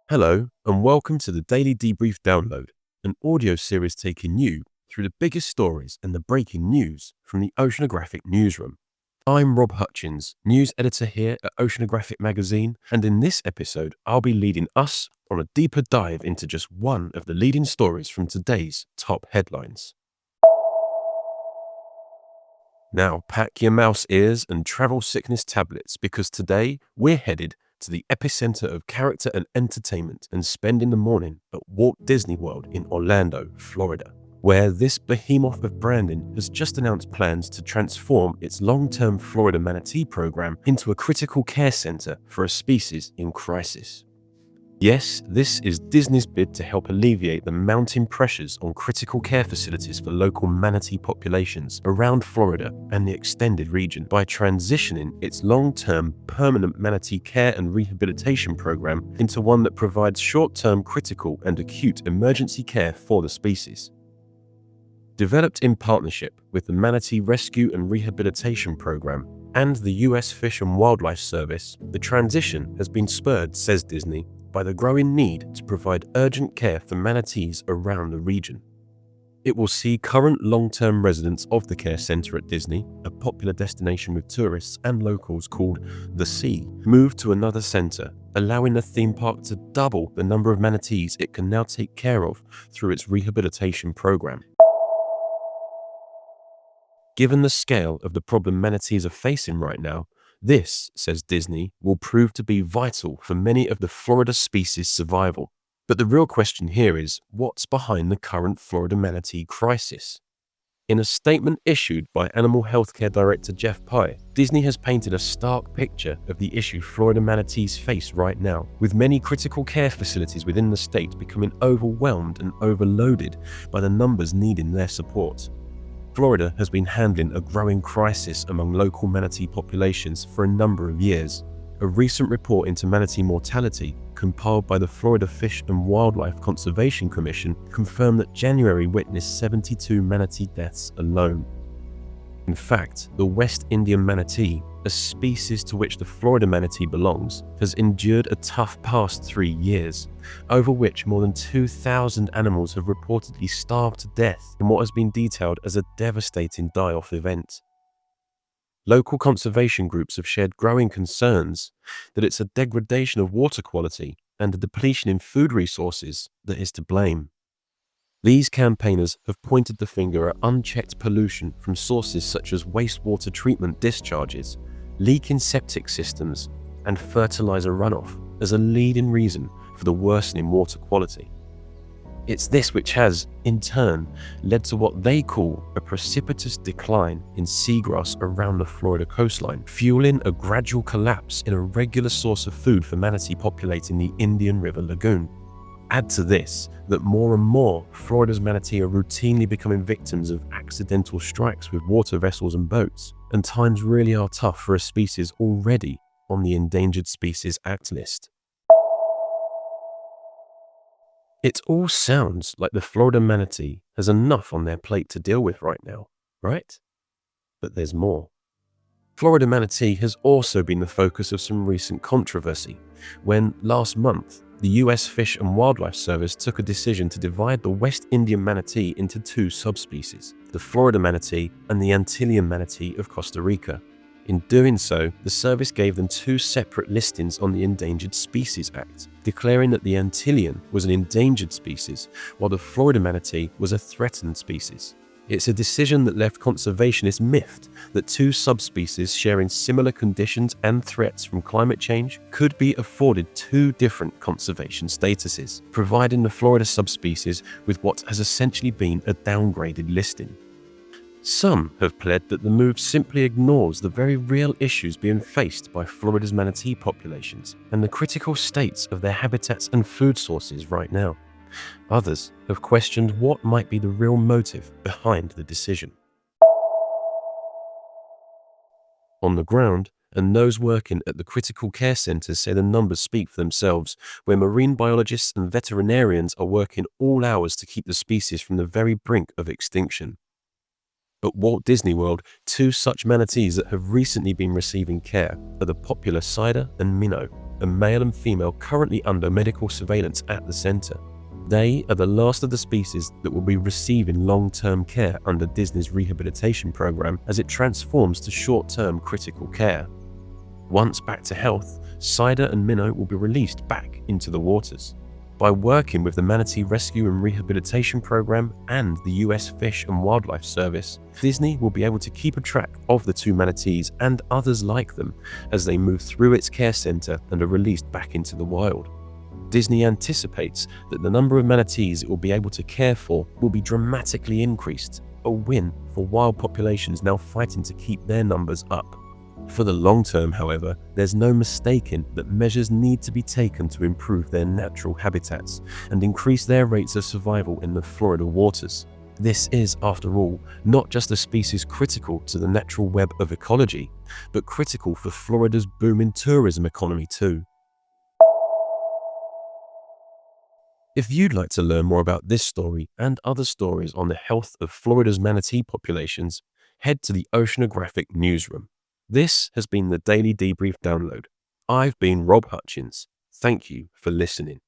Hello, and welcome to the Daily Debrief Download, an audio series taking you through the biggest stories and the breaking news from the Oceanographic newsroom. I'm Rob Hutchins, news editor here at Oceanographic magazine, and in this episode, I'll be leading us on a deeper dive into just one of the leading stories from today's top headlines. Now, pack your mouse ears and travel sickness tablets because today we're headed to the epicenter of character and entertainment and spending the morning at Walt Disney World in Orlando, Florida, where this behemoth of branding has just announced plans to transform its long-term Florida Manatee program into a critical care center for a species in crisis. Yes, this is Disney's bid to help alleviate the mounting pressures on critical care facilities for local manatee populations around Florida and the extended region by transitioning its long-term permanent manatee care and rehabilitation program into one that provides short-term critical and acute emergency care for the species. Developed in partnership with the Manatee Rescue and Rehabilitation Program and the U.S. Fish and Wildlife Service, the transition has been spurred, says Disney, by the growing need to provide urgent care for manatees around the region. It will see current long-term residents of the care center at Disney, a popular destination with tourists and locals called The Sea, move to another center, allowing the theme park to double the number of manatees it can now take care of through its rehabilitation program. Given the scale of the problem manatees are facing right now, this, says Disney, will prove to be vital for many of the Florida species' survival. But the real question here is, what's behind the current Florida manatee crisis? In a statement issued by Animal Healthcare Director Jeff Pye, Disney has painted a stark picture of the issue Florida manatees face right now, with many critical care facilities within the state becoming overwhelmed and overloaded by the numbers needing their support. Florida has been handling a growing crisis among local manatee populations for a number of years. A recent report into manatee mortality, compiled by the Florida Fish and Wildlife Conservation Commission, confirmed that January witnessed 72 manatee deaths alone. In fact, the West Indian manatee, a species to which the Florida manatee belongs, has endured a tough past 3 years, over which more than 2,000 animals have reportedly starved to death in what has been detailed as a devastating die-off event. Local conservation groups have shared growing concerns that it's a degradation of water quality and a depletion in food resources that is to blame. These campaigners have pointed the finger at unchecked pollution from sources such as wastewater treatment discharges, leaking septic systems, and fertilizer runoff as a leading reason for the worsening water quality. It's this which has, in turn, led to what they call a precipitous decline in seagrass around the Florida coastline, fueling a gradual collapse in a regular source of food for manatee populating the Indian River Lagoon. Add to this that more and more Florida's manatee are routinely becoming victims of accidental strikes with water vessels and boats, and times really are tough for a species already on the Endangered Species Act list. It all sounds like the Florida manatee has enough on their plate to deal with right now, right? But there's more. Florida manatee has also been the focus of some recent controversy when, last month, the U.S. Fish and Wildlife Service took a decision to divide the West Indian manatee into two subspecies, the Florida manatee and the Antillean manatee of Costa Rica. In doing so, the service gave them two separate listings on the Endangered Species Act, declaring that the Antillean was an endangered species, while the Florida manatee was a threatened species. It's a decision that left conservationists miffed that two subspecies sharing similar conditions and threats from climate change could be afforded two different conservation statuses, providing the Florida subspecies with what has essentially been a downgraded listing. Some have pled that the move simply ignores the very real issues being faced by Florida's manatee populations and the critical states of their habitats and food sources right now. Others have questioned what might be the real motive behind the decision. On the ground, and those working at the critical care centers say the numbers speak for themselves, where marine biologists and veterinarians are working all hours to keep the species from the very brink of extinction. At Walt Disney World, two such manatees that have recently been receiving care are the popular Cider and Minnow. a male and female currently under medical surveillance at the center. They are the last of the species that will be receiving long-term care under Disney's rehabilitation program as it transforms to short-term critical care. Once back to health, Cider and Minnow will be released back into the waters. By working with the Manatee Rescue and Rehabilitation Program and the US Fish and Wildlife Service, Disney will be able to keep a track of the two manatees and others like them as they move through its care center and are released back into the wild. Disney anticipates that the number of manatees it will be able to care for will be dramatically increased, a win for wild populations now fighting to keep their numbers up. For the long term, however, there's no mistaking that measures need to be taken to improve their natural habitats and increase their rates of survival in the Florida waters. This is, after all, not just a species critical to the natural web of ecology, but critical for Florida's booming tourism economy too. If you'd like to learn more about this story and other stories on the health of Florida's manatee populations, head to the Oceanographic Newsroom. This has been the Daily Debrief Download. I've been Rob Hutchins. Thank you for listening.